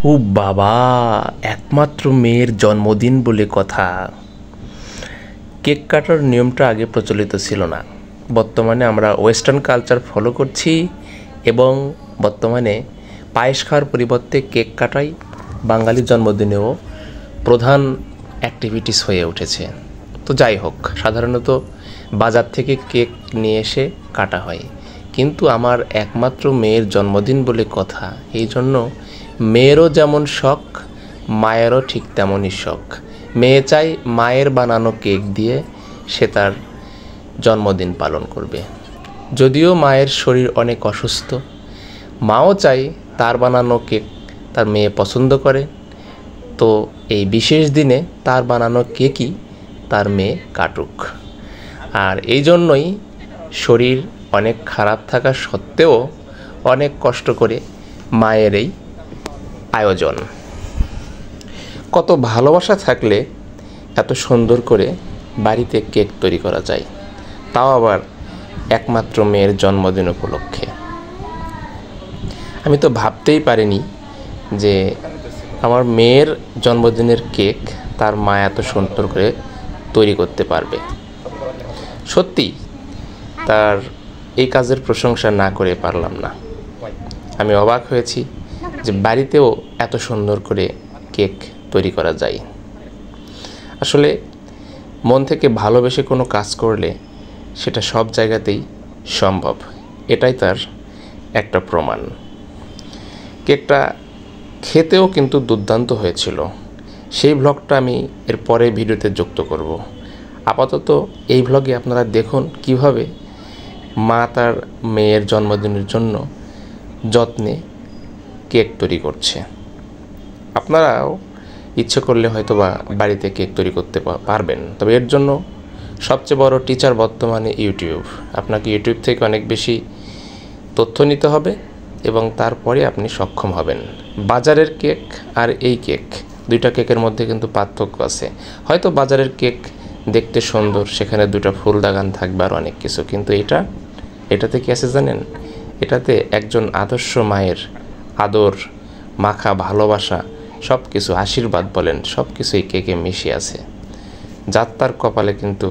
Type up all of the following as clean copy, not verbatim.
ও বাবা, একমাত্র মেয়ের জন্মদিন বলে কথা। কেক কাটার নিয়মটা আগে প্রচলিত ছিল না। বর্তমানে আমরা ওয়েস্টার্ন কালচার ফলো করছি এবং বর্তমানে পায়েস খাওয়ার পরিবর্তে কেক কাটাই বাঙালির জন্মদিনেও প্রধান অ্যাক্টিভিটিস হয়ে উঠেছে। তো যাই হোক, সাধারণত বাজার থেকে কেক নিয়ে এসে কাটা হয়, কিন্তু আমার একমাত্র মেয়ের জন্মদিন বলে কথা, এই জন্য মেয়েরও যেমন শখ, মায়েরও ঠিক তেমনই শখ। মেয়ে চাই মায়ের বানানো কেক দিয়ে সে তার জন্মদিন পালন করবে। যদিও মায়ের শরীর অনেক অসুস্থ, মাও চাই তার বানানো কেক তার মেয়ে পছন্দ করে, তো এই বিশেষ দিনে তার বানানো কেকই তার মেয়ে কাটুক। আর এই জন্যই শরীর অনেক খারাপ থাকা সত্ত্বেও অনেক কষ্ট করে মায়ের এই আয়োজন। কত ভালোবাসা থাকলে এত সুন্দর করে বাড়িতে কেক তৈরি করা যায়, তাও আবার একমাত্র মেয়ের জন্মদিন উপলক্ষে। আমি তো ভাবতেই পারিনি যে আমার মেয়ের জন্মদিনের কেক তার মা এত সুন্দর করে তৈরি করতে পারবে। সত্যি তার এই কাজের প্রশংসা না করে পারলাম না। আমি অবাক হয়েছি যে বাড়িতেও এত সুন্দর করে কেক তৈরি করা যায়। আসলে মন থেকে ভালোবেসে কোনো কাজ করলে সেটা সব জায়গাতেই সম্ভব, এটাই তার একটা প্রমাণ। কেকটা খেতেও কিন্তু দুর্দান্ত হয়েছিল। সেই ভ্লগটা আমি এর পরে ভিডিওতে যুক্ত করব। আপাতত এই ভ্লগে আপনারা দেখুন কিভাবে মা তার মেয়ের জন্মদিনের জন্য যত্নে কেক তৈরি করছে। আপনারাও ইচ্ছে করলে হয়তো বা বাড়িতে কেক তৈরি করতে পারবেন, তবে এর জন্য সবচেয়ে বড় টিচার বর্তমানে ইউটিউব। আপনাকে ইউটিউব থেকে অনেক বেশি তথ্য নিতে হবে এবং তারপরে আপনি সক্ষম হবেন। বাজারের কেক আর এই কেক, দুইটা কেকের মধ্যে কিন্তু পার্থক্য আছে। হয়তো বাজারের কেক দেখতে সুন্দর, সেখানে দুটো ফুল দাগান থাকবে আর অনেক কিছু, কিন্তু এটাতে কি আছে জানেন? এটাতে একজন আদর্শ মায়ের আদর মাখা ভালোবাসা, সব কিছু আশীর্বাদ বলেন, সব কিছু এই কেকে মিশে আছে। যার তার কপালে কিন্তু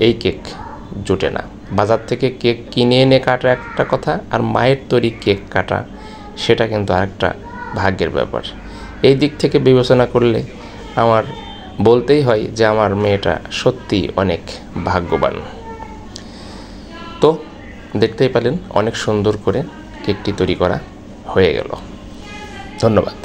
এই কেক জুটে না। বাজার থেকে কেক কিনে এনে কাটা একটা কথা, আর মায়ের তৈরি কেক কাটা সেটা কিন্তু আরেকটা ভাগ্যের ব্যাপার। এই দিক থেকে বিবেচনা করলে আমার বলতেই হয় যে আমার মেয়েটা সত্যি অনেক ভাগ্যবান। তো দেখতেই পেলেন অনেক সুন্দর করে কেকটি তৈরি করা হয়ে গেল। ধন্যবাদ।